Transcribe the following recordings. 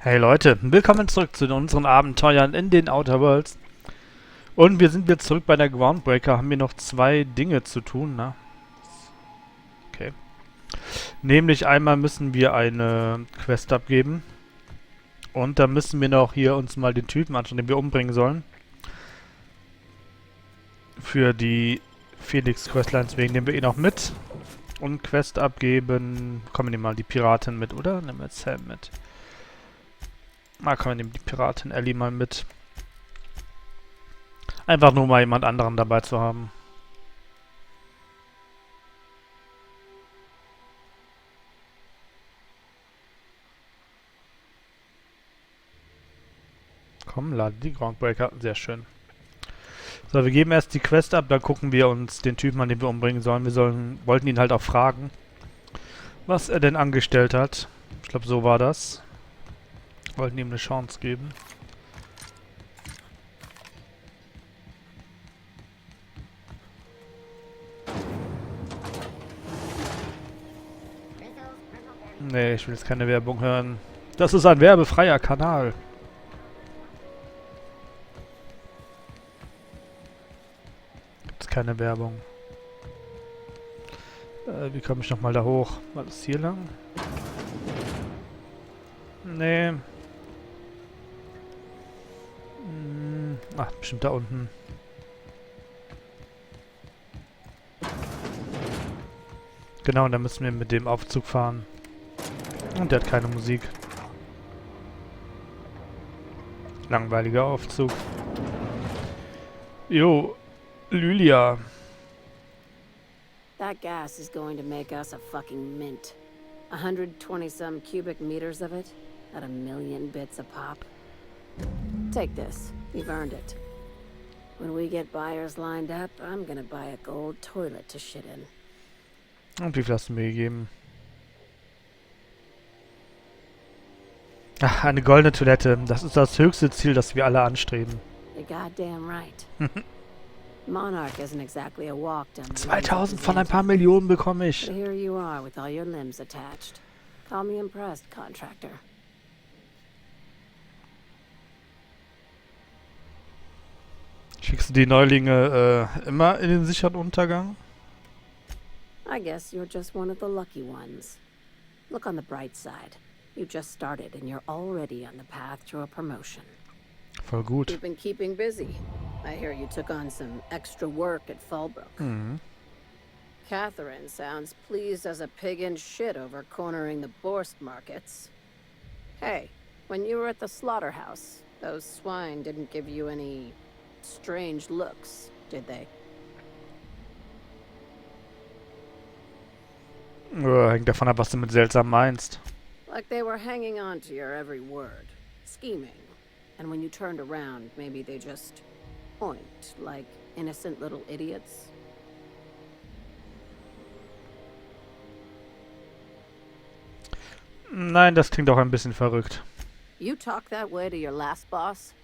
Hey Leute, willkommen zurück zu unseren Abenteuern in den Outer Worlds. Und wir sind jetzt zurück bei der Groundbreaker, haben wir noch zwei Dinge zu tun, ne? Okay. Nämlich einmal müssen wir eine Quest abgeben. Und dann müssen wir noch hier uns mal den Typen anschauen, den wir umbringen sollen. Für die Felix-Questlines wegen nehmen wir ihn auch mit. Und Quest abgeben. Kommen wir mal die Piratin mit, oder? Nehmen wir Sam mit. Na, kommen wir nehmen die Piratin Ellie mal mit. Einfach nur mal jemand anderen dabei zu haben. Komm, lade die Groundbreaker. Sehr schön. So, wir geben erst die Quest ab, dann gucken wir uns den Typen an, den wir umbringen sollen. Wollten ihn halt auch fragen, was er denn angestellt hat. Ich glaube, so war das. Wollten ihm eine Chance geben. Nee, ich will jetzt keine Werbung hören. Das ist ein werbefreier Kanal. Gibt's keine Werbung. Wie komme ich nochmal da hoch? War das hier lang? Nee. Ach, bestimmt da unten. Genau, und dann müssen wir mit dem Aufzug fahren. Und der hat keine Musik. Langweiliger Aufzug. Jo, Lylia. That gas is going to make us a fucking mint. 120-some cubic meters of it, at a million bits a pop. Take this. You've earned it. When we get buyers lined up, I'm gonna buy a gold toilet to shit in. Und wie viel hast du mir gegeben? Ach, eine goldene Toilette. Das ist das höchste Ziel, das wir alle anstreben. You're goddamn right. Monarch isn't exactly a walk down the 2000 von ein paar Millionen bekomme ich. But here you are with all your limbs attached. Call me impressed, contractor. Schickst du die Neulinge immer in den sicheren Untergang? I guess you're just one of the lucky ones. Look on the bright side. You just started and you're already on the path to a promotion. Voll gut. You've been keeping busy. I hear you took on some extra work at Fallbrook. Mhm. Catherine sounds pleased as a pig in shit over cornering the Borst markets. Hey, when you were at the slaughterhouse, those swine didn't give you any strange looks, did they? Hängt davon ab, was du mit seltsam meinst. Like they were hanging on to your every word, scheming. And when you turned around, maybe they just point like innocent little idiots. Nein, das klingt auch ein bisschen verrückt. You talk that way to your last boss?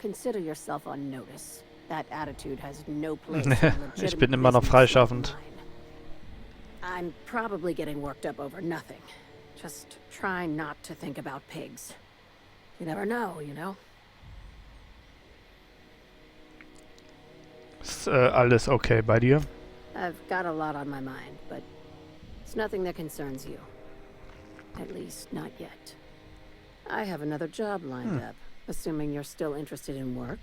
Consider yourself on notice. That attitude has no place in a Ich legitimate bin immer noch business freischaffend. like mine. I'm probably getting worked up over nothing. Just try not to think about pigs. You never know, you know? Ist alles okay bei dir? I've got a lot on my mind, but it's nothing that concerns you. At least, not yet. I have another job lined up, assuming you're still interested in work.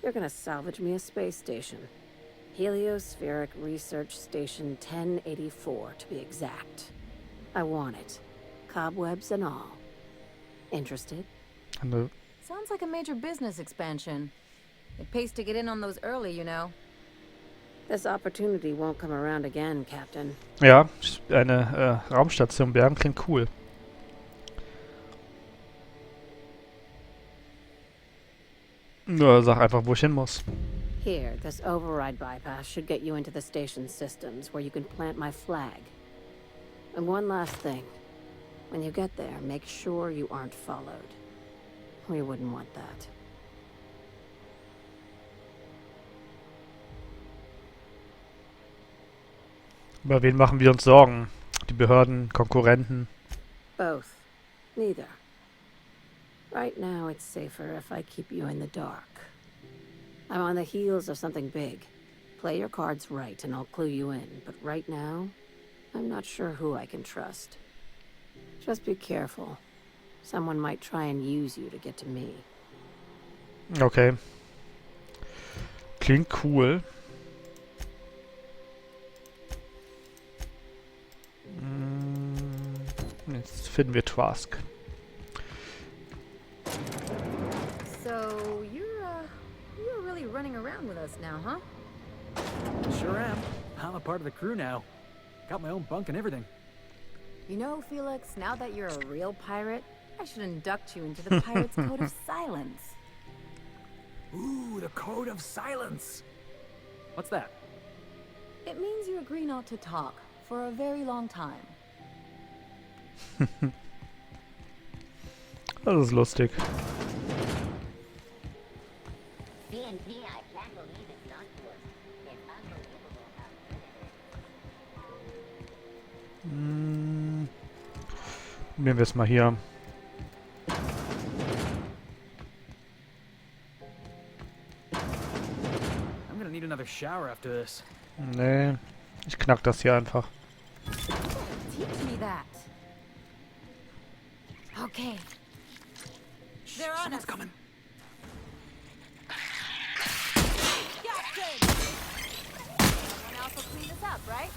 You're gonna salvage me a space station. Heliospheric Research Station 1084, to be exact. I want it. Cobwebs and all. Interested? Eine Sounds like a major business expansion. It pays to get in on those early, you know. This opportunity won't come around again, Captain. Ja, eine Raumstation bergen klingt cool. Nur sag einfach, wo ich hin muss. Here, this override bypass should get you into the station's systems where you can plant my flag. And one last thing. When you get there, make sure you aren't followed. We wouldn't want that. Über wen machen wir uns Sorgen? Die Behörden, Konkurrenten? Both. Neither. Right now, it's safer if I keep you in the dark. I'm on the heels of something big. Play your cards right and I'll clue you in. But right now, I'm not sure who I can trust. Just be careful. Someone might try and use you to get to me. Okay. Klingt cool. Jetzt finden wir Trask. So you're really running around with us now, huh? Sure am. I'm a part of the crew now. Got my own bunk and everything. You know, Felix, now that you're a real pirate, I should induct you into the Pirate's Code of Silence. Ooh, the Code of Silence. What's that? It means you agree not to talk for a very long time. Das ist lustig. Nehmen wir es mal hier. I'm gonna need another shower after this. Nee, ich knack das hier einfach. Teach me that. Okay. They're on us. Coming. Captain! Someone else will clean this up, right?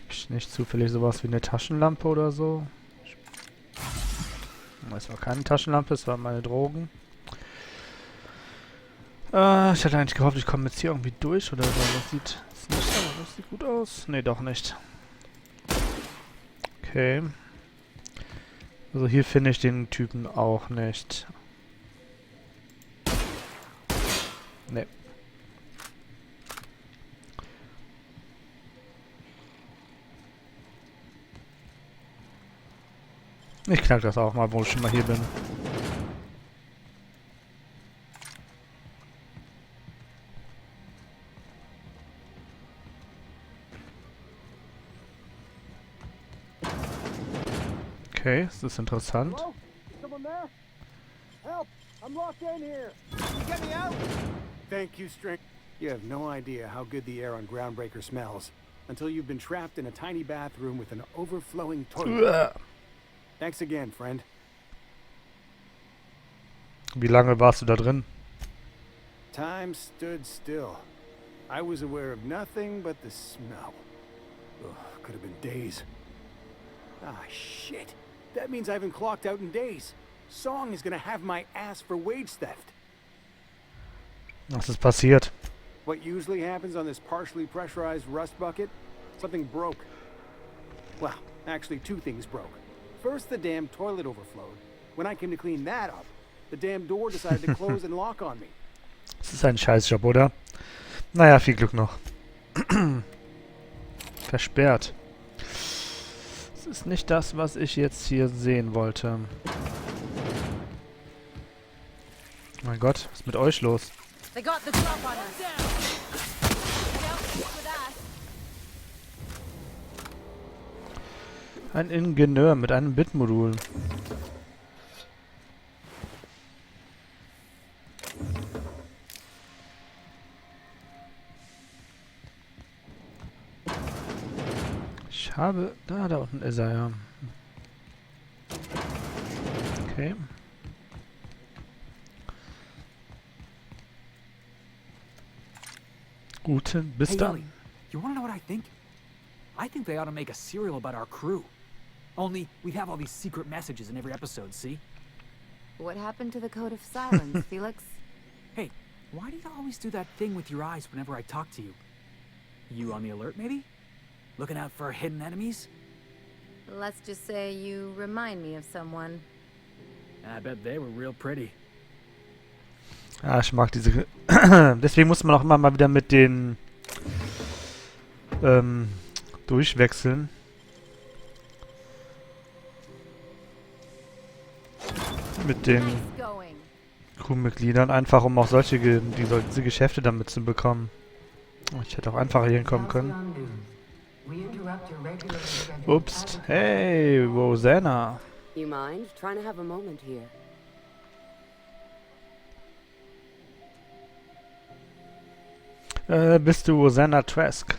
Ist nicht zufällig sowas wie eine Taschenlampe oder so? Es war keine Taschenlampe, es waren meine Drogen. Ich hatte eigentlich gehofft, ich komme jetzt hier irgendwie durch oder so. Das sieht das sieht gut aus. Nee, doch nicht. Okay. Also hier finde ich den Typen auch nicht. Nee. Ich knack das auch mal, wo ich schon mal hier bin. Okay, das ist interessant. Hello? Someone there? Help! I'm locked in here. Can you get me out? Thank you, String. You have no idea how good the air on Groundbreaker smells until you've been trapped in a tiny bathroom with an overflowing toilet. Uah. Thanks again, friend. Wie lange warst du da drin? Time stood still. I was aware of nothing but the smell. Ugh, could have been days. Ah, shit. That means I haven't clocked out in days. Song is gonna have my ass for wage theft. Was ist passiert? What usually happens on this partially pressurized rust bucket? Something broke. Well, actually two things broke. First, the damn toilet overflowed. When I came to clean that up, the damn door decided to close and lock on me. Das ist ein Scheißjob, oder? Naja, viel Glück noch. Versperrt. Das ist nicht das, was ich jetzt hier sehen wollte. Mein Gott, was ist mit euch los? They got the drop on us. Don't mess with us. Ein Ingenieur mit einem Bitmodul. Ich habe... Da unten ist er, ja. Okay. Gute, bis Hey, dann. Ellie, you wanna know what I think? I think they ought to make a serial about our crew. Only, we'd have all these secret messages in every episode, see? What happened to the Code of Silence, Felix? Hey, why do you always do that thing with your eyes whenever I talk to you? You on the alert, maybe? Looking out for hidden enemies? Let's just say you remind me of someone. I bet they were real pretty. Ja, ich mag diese... Deswegen muss man auch immer mal wieder mit den... durchwechseln. Mit den Nice going. Crewmitgliedern, einfach um auch diese Geschäfte damit zu bekommen. Ich hätte auch einfacher hier hinkommen können. We interrupt your regularly scheduled Ups. Hey, Rosanna. You mind? Trying to have a moment here. Bist du Rosanna Trask?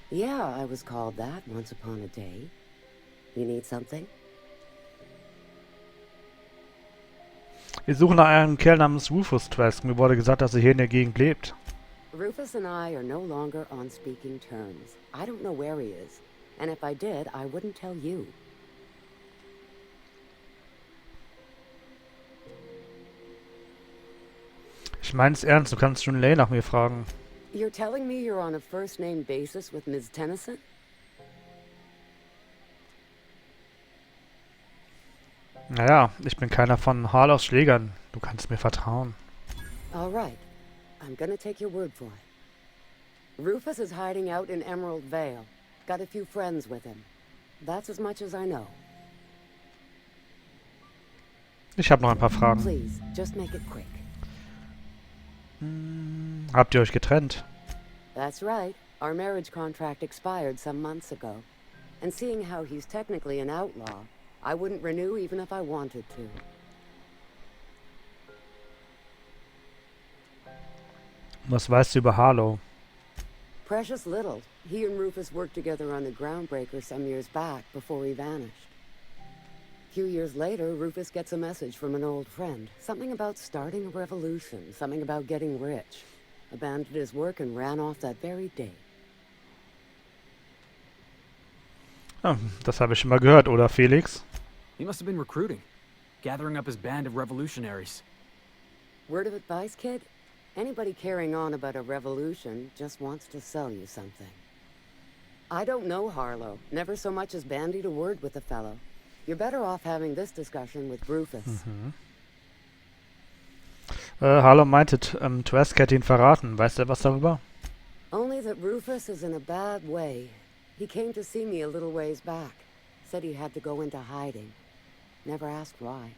Yeah, I was called that once upon a day. You need something? Wir suchen nach einem Kerl namens Rufus Trask. Mir wurde gesagt, dass er hier in der Gegend lebt. Rufus and I are no longer on speaking terms. I don't know where he is. And if I did, I wouldn't tell you. Ich mein's ernst, du kannst schon Lay nach mir fragen. You're telling me you're on a first-name basis with Ms. Tennyson? Naja, ich bin keiner von Harlows Schlägern. Du kannst mir vertrauen. All right. I'm gonna take your word for it. Rufus is hiding out in Emerald Vale. Got a few friends with him. That's as much as I know. Ich habe noch ein paar Fragen. Please, just make it quick. Habt ihr euch getrennt? That's right. Our marriage contract expired some months ago. And seeing how he's technically an outlaw, I wouldn't renew even if I wanted to. Was weißt du über Harlow? Precious little. He and Rufus worked together on the Groundbreaker some years back before he vanished. A few years later, Rufus gets a message from an old friend. Something about starting a revolution, something about getting rich. Abandoned his work and ran off that very day. Ja, das habe ich schon mal gehört, oder Felix? He must have been recruiting, gathering up his band of revolutionaries. Word of advice, kid? Anybody carrying on about a revolution just wants to sell you something. I don't know Harlow. Never so much as bandied a word with the fellow. You're better off having this discussion with Rufus. Harlow meinte, Trask hätte ihn verraten. Weißt du was darüber? Only that Rufus is in a bad way. He came to see me a little ways back. Said he had to go into hiding. Never asked why.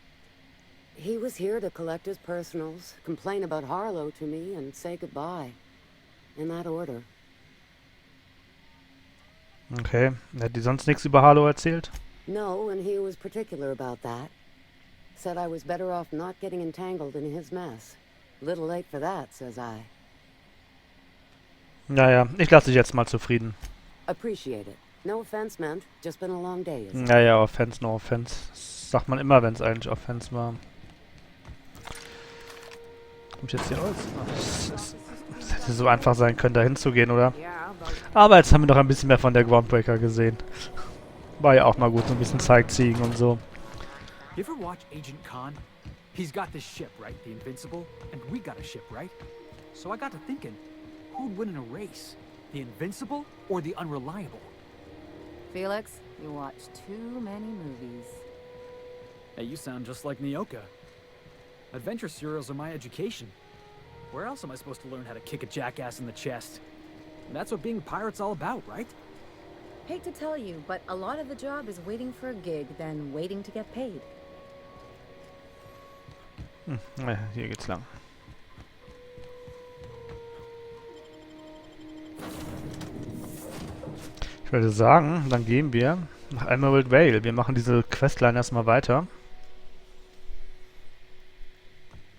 He was here to collect his personals, complain about Harlow to me, and say goodbye. In that order. Okay. Hat die sonst nichts über Harlow erzählt? No, and he was particular about that. Said I was better off not getting entangled in his mess. Little late for that, says I. Naja, ich lasse dich jetzt mal zufrieden. Appreciate it. No offense meant. Just been a long day, is it? Naja, Offense, no offense. Das sagt man immer, wenn es eigentlich Offense war. Kommt jetzt hier raus? Es hätte so einfach sein können, da hinzugehen, oder? Aber jetzt haben wir noch ein bisschen mehr von der Groundbreaker gesehen. War ja auch mal gut, so ein bisschen Sightseeing und so. You ever watch Agent Khan? He's got this ship, right? The Invincible? And we got a ship, right? So I got to thinking, who'd win in a race? The Invincible or the Unreliable? Felix, you watch too many movies. Hey, you sound just like Nyoka. Adventure serials are my education. Where else am I supposed to learn how to kick a jackass in the chest? And that's what being a pirate's all about, right? Hate to tell you, but a lot of the job is waiting for a gig, then waiting to get paid. Ja, hier geht's lang. Ich würde sagen, dann gehen wir nach Emerald Vale. Wir machen diese Questline erstmal weiter.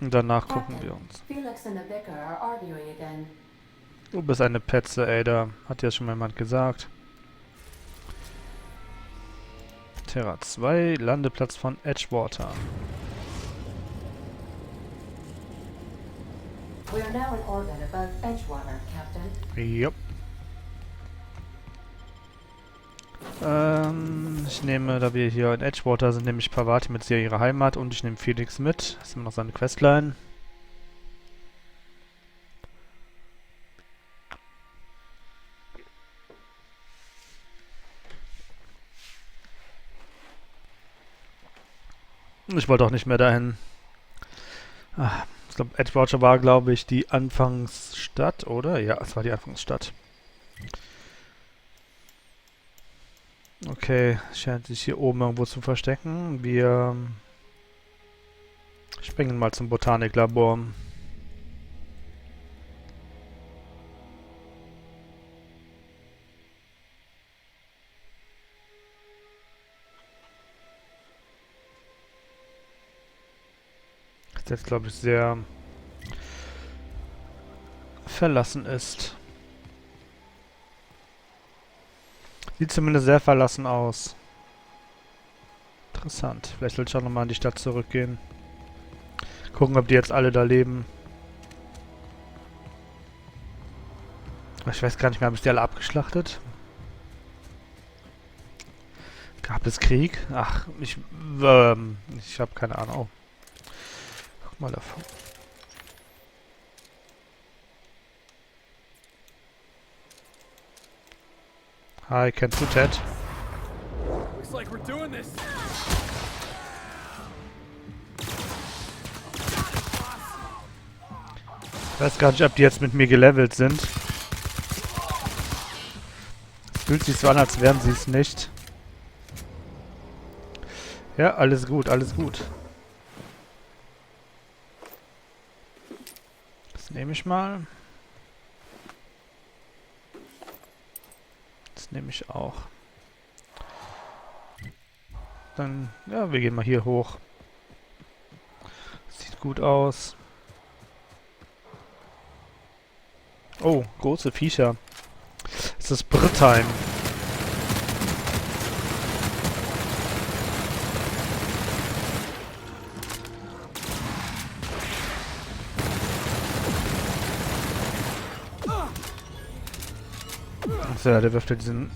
Und danach gucken wir uns. Felix and the vicar are arguing again. Du bist eine Petze, ey, da hat ja schon mal jemand gesagt. Terra 2, Landeplatz von Edgewater. We are now in orbit above Edgewater, Captain. Jupp. Ich nehme, da wir hier in Edgewater sind, nehme ich Parvati mit ihrer Heimat und ich nehme Felix mit. Das ist immer noch seine Questline. Ich wollte auch nicht mehr dahin. Ich glaube, Edgewater war, glaube ich, die Anfangsstadt, oder? Ja, es war die Anfangsstadt. Okay, scheint sich hier oben irgendwo zu verstecken. Wir springen mal zum Botaniklabor. jetzt, glaube ich, sehr verlassen ist. Sieht zumindest sehr verlassen aus. Interessant. Vielleicht sollte ich auch nochmal in die Stadt zurückgehen. Gucken, ob die jetzt alle da leben. Ich weiß gar nicht mehr, habe ich die alle abgeschlachtet? Gab es Krieg? Ach, ich habe keine Ahnung. Oh. Guck mal davon. Hi, kennst du Ted? Looks like we're doing this. Ich weiß gar nicht, ob die jetzt mit mir gelevelt sind. Es fühlt sich so an, als wären sie es nicht. Ja, alles gut, alles gut. Das nehme ich mal. Das nehme ich auch. Dann, ja, wir gehen mal hier hoch. Sieht gut aus. Oh, große Viecher. Es ist Brittheim. So, der wirft ja diesen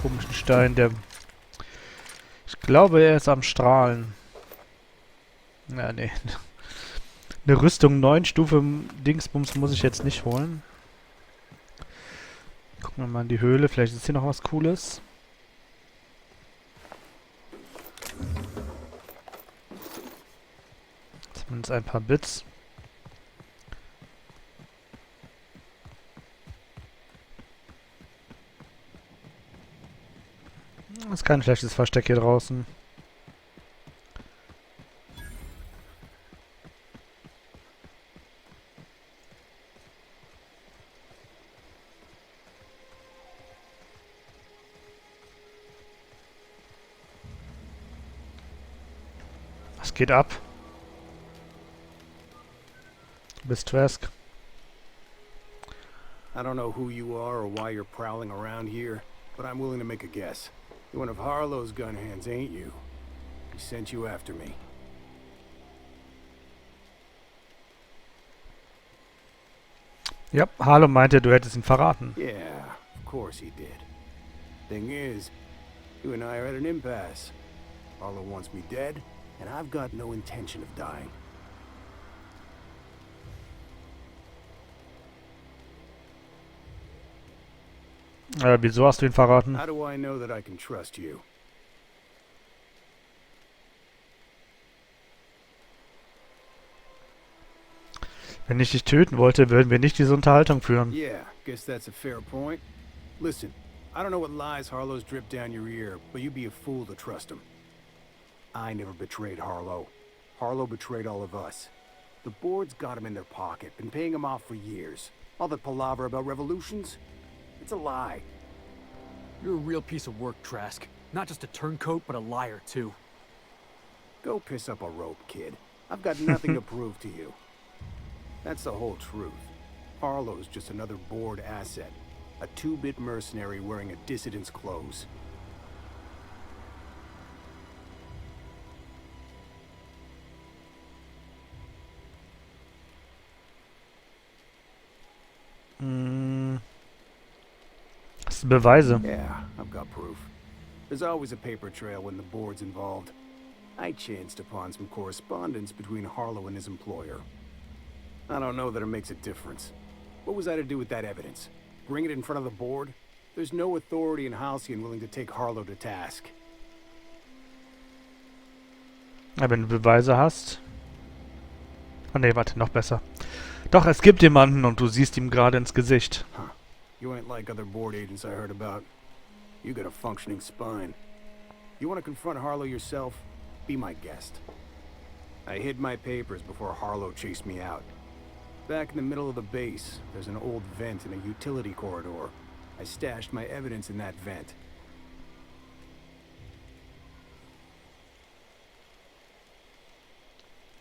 komischen Stein, der... Ich glaube, er ist am Strahlen. Ja, nee. Eine Rüstung 9 Stufe Dingsbums muss ich jetzt nicht holen. Gucken wir mal in die Höhle. Vielleicht ist hier noch was Cooles. Zumindest ein paar Bits. Das ist kein schlechtes Versteck hier draußen. Was geht ab? Du bist Trask. I don't know who you are or why you're prowling around here, but I'm willing to make a guess. You're one of Harlow's gun hands, ain't you? He sent you after me. Ja, Harlow meinte, du hättest ihn verraten. Yeah, of course he did. Thing is, you and I are at an impasse. Harlow wants me dead, and I've got no intention of dying. Wieso hast du ihn verraten? How do I know that I can trust you? Wenn ich dich töten wollte, würden wir nicht diese Unterhaltung führen. Yeah, guess that's a fair point. Listen, I don't know what lies Harlow's dripped down your ear, but you'd be a fool to trust him. I never betrayed Harlow. Harlow betrayed all of us. The board's got him in their pocket, been paying him off for years. All that palaver about revolutions? It's a lie. You're a real piece of work, Trask. Not just a turncoat, but a liar, too. Go piss up a rope, kid. I've got nothing to prove to you. That's the whole truth. Harlow's just another board asset. A 2-bit mercenary wearing a dissident's clothes. Hast du Beweise? Yeah, I've got proof. There's always a paper trail when the board's involved. I chanced upon some correspondence between Harlow and his employer. I don't know that it makes a difference. What was I to do with that evidence? Bring it in front of the board? There's no authority in Halcyon willing to take Harlow to task. Ja, wenn du Beweise hast. Oh ne, warte, noch besser. Doch, es gibt jemanden und du siehst ihm gerade ins Gesicht. Huh. You ain't like other board agents I heard about. You got a functioning spine. You want to confront Harlow yourself? Be my guest. I hid my papers before Harlow chased me out. Back in the middle of the base, there's an old vent in a utility corridor. I stashed my evidence in that vent.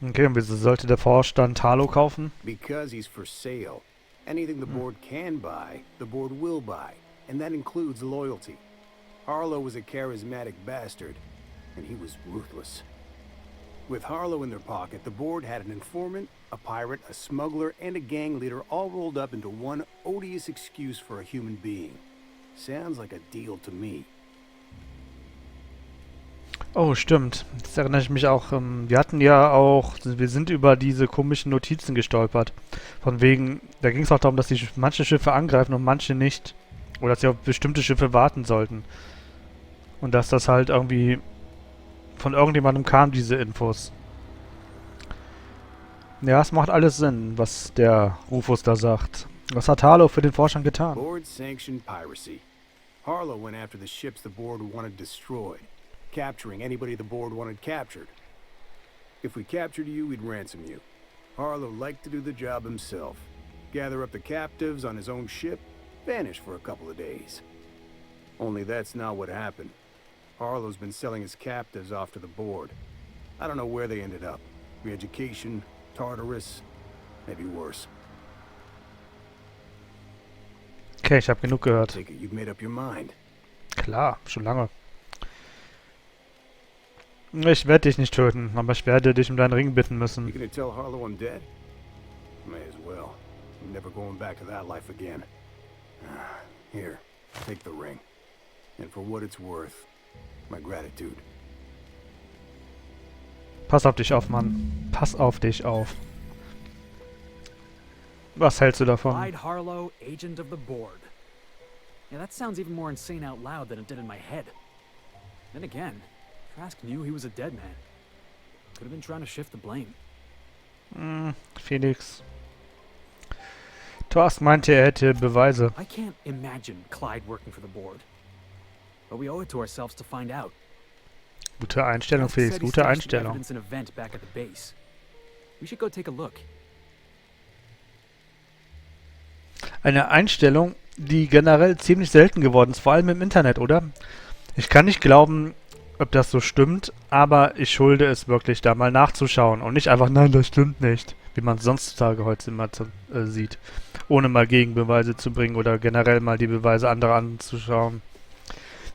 Okay, und wieso sollte der Vorstand Halo kaufen? Because he's for sale. Anything the board can buy, the board will buy. And that includes loyalty. Harlow was a charismatic bastard, and he was ruthless. With Harlow in their pocket, the board had an informant, a pirate, a smuggler, and a gang leader all rolled up into one odious excuse for a human being. Sounds like a deal to me. Oh, stimmt. Das erinnere ich mich auch. Wir hatten ja auch, wir sind über diese komischen Notizen gestolpert. Von wegen, da ging es auch darum, dass die manche Schiffe angreifen und manche nicht. Oder dass sie auf bestimmte Schiffe warten sollten. Und dass das halt irgendwie von irgendjemandem kam, diese Infos. Ja, es macht alles Sinn, was der Rufus da sagt. Was hat Harlow für den Vorstand getan? Board sanctioned piracy. Harlow went after the ships the board wanted destroyed, capturing anybody the board wanted captured. If we captured you, we'd ransom you. Harlow liked to do the job himself. Gather up the captives on his own ship, vanish for a couple of days. Only that's not what happened. Harlow's been selling his captives off to the board. I don't know where they ended up. Re-education, Tartarus, maybe worse. Okay, ich habe genug gehört. Take it you've made up your mind. Klar, schon lange. Ich werde dich nicht töten, aber ich werde dich um deinen Ring bitten You müssen. gonna tell Harlow I'm dead? May as well. I'm never going back to that life again. Here, take the ring. And for what it's worth, my gratitude. Pass auf dich auf, Mann. Pass auf dich auf. Was hältst du davon? Clyde Harlow, agent of the board. Yeah, that sounds even more insane out loud than it did in my head. Then again, Trask knew he was a dead man. Could have been trying to shift the blame. Felix. Trask meinte, er hätte Beweise. I can't imagine Clyde working for the board. But we owe it to ourselves to find out. Gute Einstellung, Trask Felix. said he Gute stashed the Einstellung. evidence in a vent back at the base. We should go take a look. Eine Einstellung, die generell ziemlich selten geworden ist, vor allem im Internet, oder? Ich kann nicht glauben, ob das so stimmt, aber ich schulde es wirklich, da mal nachzuschauen und nicht einfach, nein, das stimmt nicht, wie man es sonst heute immer sieht, ohne mal Gegenbeweise zu bringen oder generell mal die Beweise anderer anzuschauen.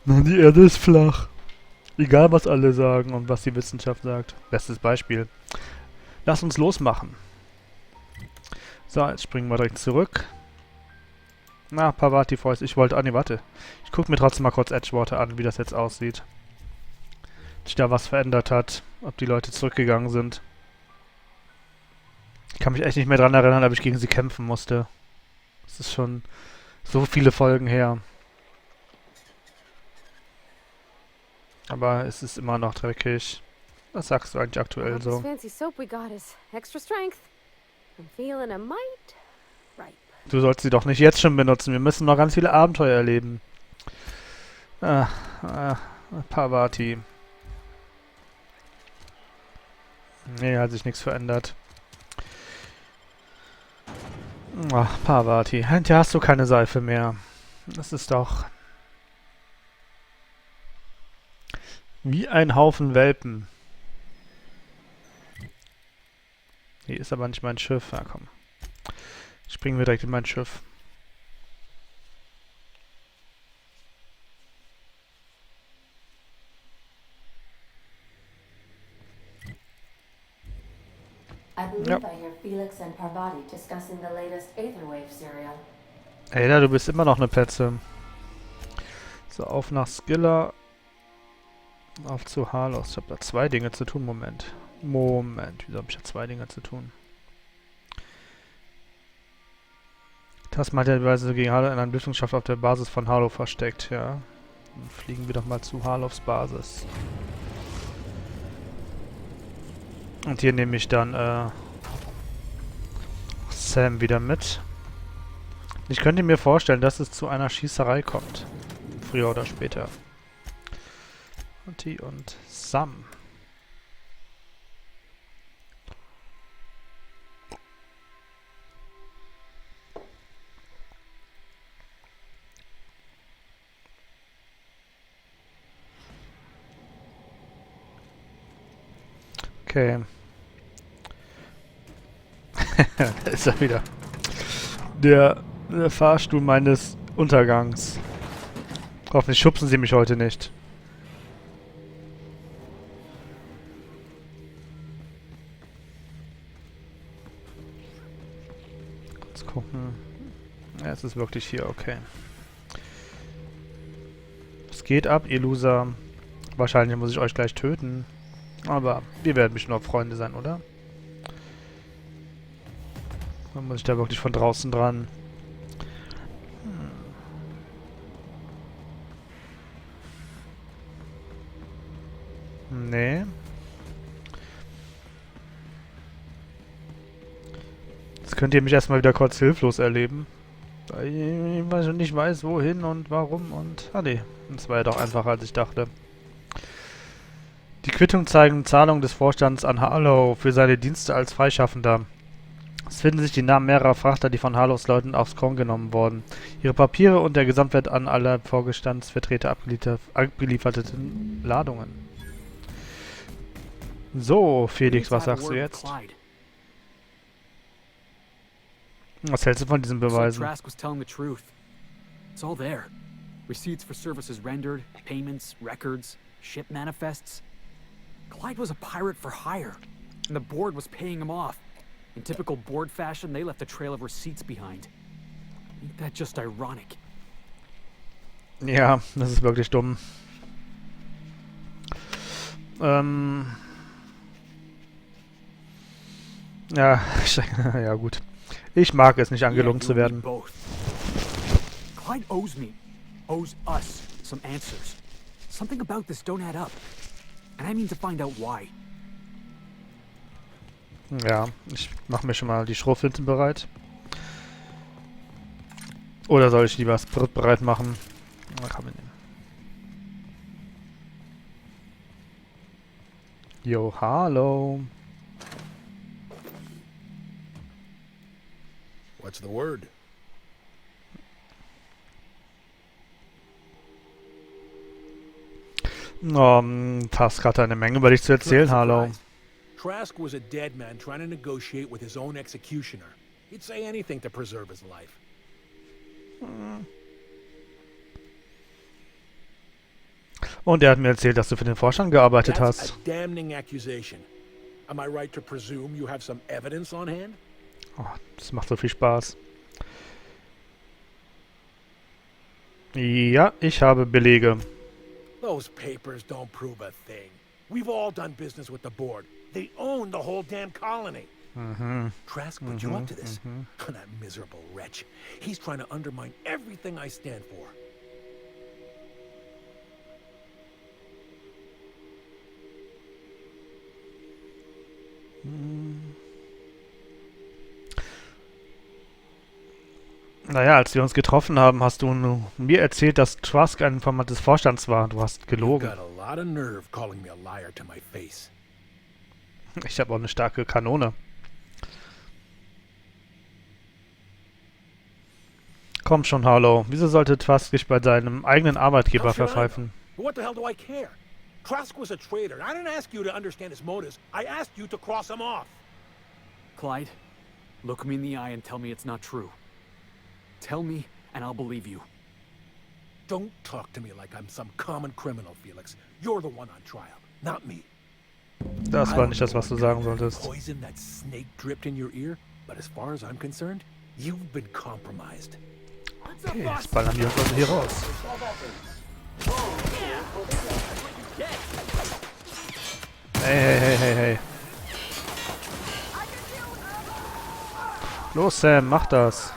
Nein, die Erde ist flach. Egal, was alle sagen und was die Wissenschaft sagt. Bestes Beispiel. Lass uns losmachen. So, jetzt springen wir direkt zurück. Na, Pavati Voice. Ich wollte... Ah, nee, warte. Ich gucke mir trotzdem mal kurz Edgewater an, wie das jetzt aussieht. Ob sich da was verändert hat. Ob die Leute zurückgegangen sind. Ich kann mich echt nicht mehr dran erinnern, ob ich gegen sie kämpfen musste. Das ist schon so viele Folgen her. Aber es ist immer noch dreckig. Was sagst du eigentlich aktuell This so? fancy soap we got is extra strength. I'm feeling a mite ripe. Du sollst sie doch nicht jetzt schon benutzen. Wir müssen noch ganz viele Abenteuer erleben. Pavati. Nee, hat sich nichts verändert. Ach, Pavati. Hinterher hast du keine Seife mehr. Das ist doch... wie ein Haufen Welpen. Hier ist aber nicht mein Schiff. Ja, komm. Springen wir direkt in mein Schiff. I believe I hear Felix and Parvati discussing the latest Aetherwave serial. Ada, du bist immer noch eine Petze. So, auf nach Skilla. Auf zu Harlos. Ich habe da zwei Dinge zu tun. Moment. Wieso habe ich da zwei Dinge zu tun? Tasmania-Beweise gegen Harlow in einer Lüftungsschacht auf der Basis von Harlow versteckt. Ja. Dann fliegen wir doch mal zu Harlows Basis. Und hier nehme ich dann Sam wieder mit. Ich könnte mir vorstellen, dass es zu einer Schießerei kommt. Früher oder später. Und Sam. Okay. Da ist er wieder. Der Fahrstuhl meines Untergangs. Hoffentlich schubsen sie mich heute nicht. Kurz gucken. Ja, es ist wirklich hier, okay. Es geht ab, ihr Loser. Wahrscheinlich muss ich euch gleich töten. Aber wir werden bestimmt noch Freunde sein, oder? Dann muss ich da wirklich von draußen dran. Nee. Jetzt könnt ihr mich erstmal wieder kurz hilflos erleben. Weil ich nicht weiß, wohin und warum und... Ah nee, das war ja doch einfacher, als ich dachte. Die Quittung zeigen Zahlung des Vorstands an Harlow für seine Dienste als Freischaffender. Es finden sich die Namen mehrerer Frachter, die von Harlows Leuten aufs Korn genommen wurden. Ihre Papiere und der Gesamtwert an alle Vorstandsvertreter abgelieferten Ladungen. So, Felix, was sagst du jetzt? Was hältst du von diesen Beweisen? Trask was telling the truth. It's all there. Receipts for services rendered, payments, records, ship manifests. Clyde was a pirate for hire, and the board was paying him off. In typical board fashion, they left a trail of receipts behind. Ain't that just ironic? Ja, das ist wirklich dumm. Ja, ja gut. Ich mag es nicht, angelogen zu werden. Clyde owes me, owes us some answers. Something about this don't add up. And I mean to find out why. Ja, ich mache mir schon mal die Schrotflinten bereit. Oder soll ich lieber Sprit bereit machen? Na, kann man nehmen. Jo, hallo. What's the word? Task hatte eine Menge über dich zu erzählen, hallo. Trask was a dead man trying to negotiate with his own executioner. He'd say anything to preserve his life. Und er hat mir erzählt, dass du für den Vorstand gearbeitet That's hast. a damning accusation. Am I right to presume you have some evidence on hand? Oh, das macht so viel Spaß. Ja, ich habe Belege. Those papers don't prove a thing. We've all done business with the board. They own the whole damn colony. Trask put you up to this. That miserable wretch. He's trying to undermine everything I stand for. Naja, als wir uns getroffen haben, hast du mir erzählt, dass Trask ein Informant des Vorstands war. Du hast You've gelogen. got a lot of nerve calling me a liar to my face. Ich habe auch eine starke Kanone. Komm schon, Harlow. Wieso sollte Trask dich bei seinem eigenen Arbeitgeber How should I know? verpfeifen? What the hell do I care? Trask was a traitor. I didn't ask you to understand his motives. I asked you to cross him off. Clyde, look me in the eye and tell me it's not true. Tell me, and I'll believe you. Don't talk to me like I'm some common criminal, Felix. You're the one on trial, not me. Das war nicht das, was du sagen I don't know solltest. what poison that snake dripped in your ear, but as far as I'm concerned, you've been compromised. Okay, jetzt ballern wir uns also hier raus. Hey. Los, Sam, mach das.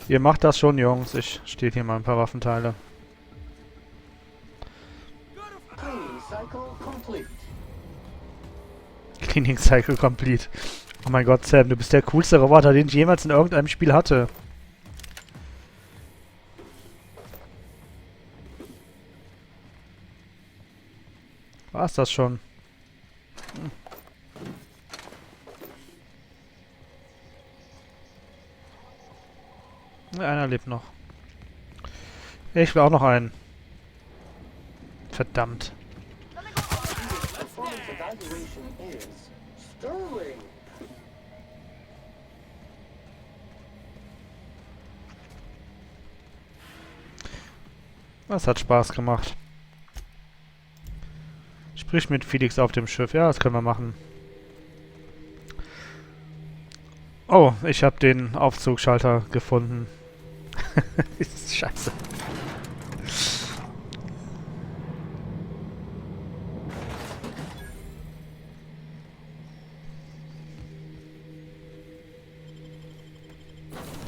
Ihr macht das schon, Jungs. Ich stehe hier mal ein paar Waffenteile. Cleaning Cycle complete. Oh mein Gott, Sam, du bist der coolste Roboter, den ich jemals in irgendeinem Spiel hatte. War's das schon? Einer lebt noch. Ich will auch noch einen. Verdammt. Performance evaluation is sterling. Das hat Spaß gemacht. Sprich mit Felix auf dem Schiff. Ja, das können wir machen. Oh, ich habe den Aufzugschalter gefunden. Ist scheiße.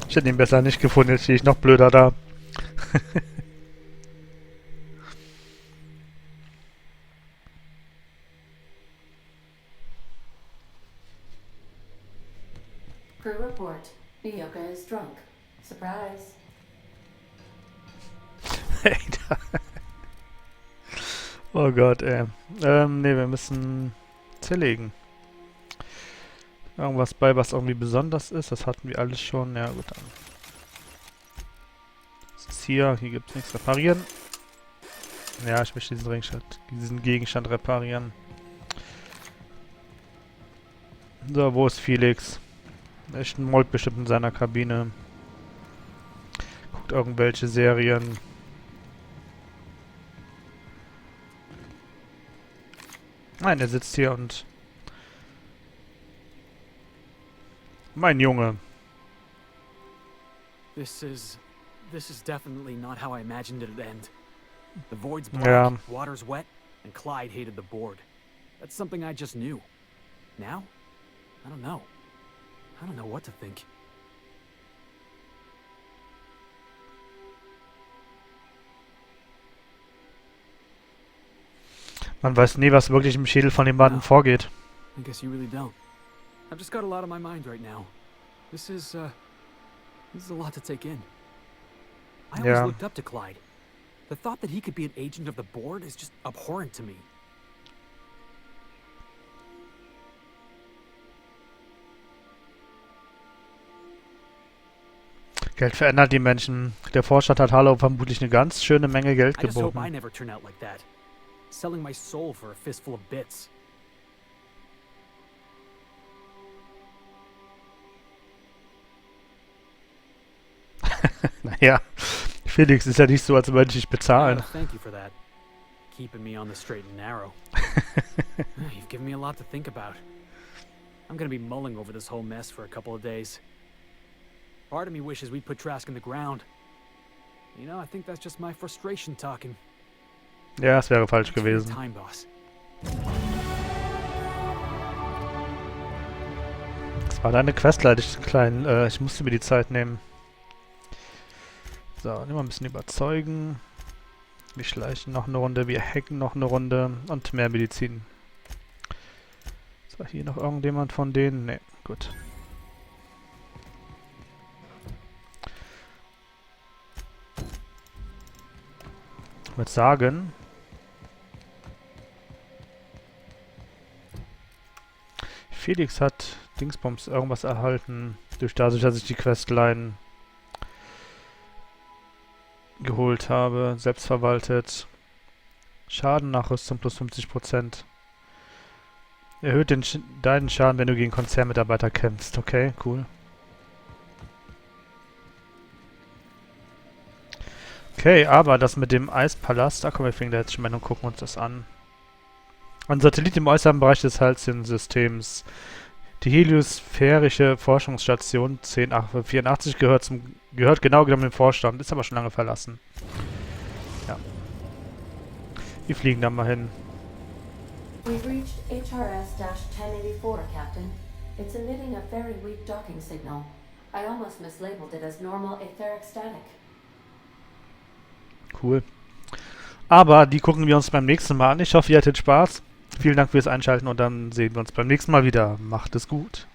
Ich hätte ihn besser nicht gefunden, jetzt stehe ich noch blöder da. Crew report. Nyoka is drunk. Surprise. Oh Gott, ey. Ne, wir müssen zerlegen. Irgendwas bei, was irgendwie besonders ist. Das hatten wir alles schon. Ja, gut, dann. Das ist hier. Hier gibt es nichts reparieren. Ja, ich möchte diesen Gegenstand reparieren. So, wo ist Felix? Er mollt bestimmt in seiner Kabine. Guckt irgendwelche Serien. Nein, er sitzt hier und... Mein Junge. This is definitely not how I imagined it'd end. The void's black, Yeah. water's wet, and Clyde hated the board. That's something I just knew. Now? I don't know. I don't know what to think. Man weiß nie, was wirklich im Schädel von den beiden vorgeht. I guess you really don't. I've just got a lot on my mind right now. This is a lot to take in. I always Yeah. looked up to Clyde. The thought that he could be an agent of the board is just abhorrent to me. Geld verändert die Menschen. Der Vorstand hat Harlow vermutlich eine ganz schöne Menge Geld I just hope I geboten. never turn out like that. Selling my soul for a fistful of bits. Naja, Felix ist ja nicht so, als würde ich dich I bezahlen. gotta thank you for that. Keeping me on the straight and narrow. You've given me a lot to think about. I'm gonna be mulling over this whole mess for a couple of days. Part of me wishes we'd put Trask in the ground. You know, I think that's just my frustration talking. Ja, es wäre falsch Thanks for your gewesen. time, boss. Das war deine Quest, leider, klein. Ich musste mir die Zeit nehmen. So, nehmen wir ein bisschen überzeugen. Wir schleichen noch eine Runde, wir hacken noch eine Runde und mehr Medizin. Ist da hier noch irgendjemand von denen? Ne, gut. Ich würde sagen... Felix hat Dingsbums irgendwas erhalten, dadurch, dass ich die Questline geholt habe, selbstverwaltet. Schadennachrüstung plus 50%. Erhöht deinen Schaden, wenn du gegen Konzernmitarbeiter kämpfst. Okay, cool. Okay, aber das mit dem Eispalast, da kommen wir fliegen da jetzt schon mal und gucken uns das an. Ein Satellit im äußeren Bereich des Halcyon-Systems. Die heliosphärische Forschungsstation 1084 gehört genau genommen dem Vorstand, ist aber schon lange verlassen. Ja. Wir fliegen da mal hin. We've reached HRS-1084, Captain. It's emitting a very weak docking signal. I almost mislabeled it as normal etheric static. Cool. Aber die gucken wir uns beim nächsten Mal an. Ich hoffe, ihr hattet Spaß. Vielen Dank fürs Einschalten und dann sehen wir uns beim nächsten Mal wieder. Macht es gut.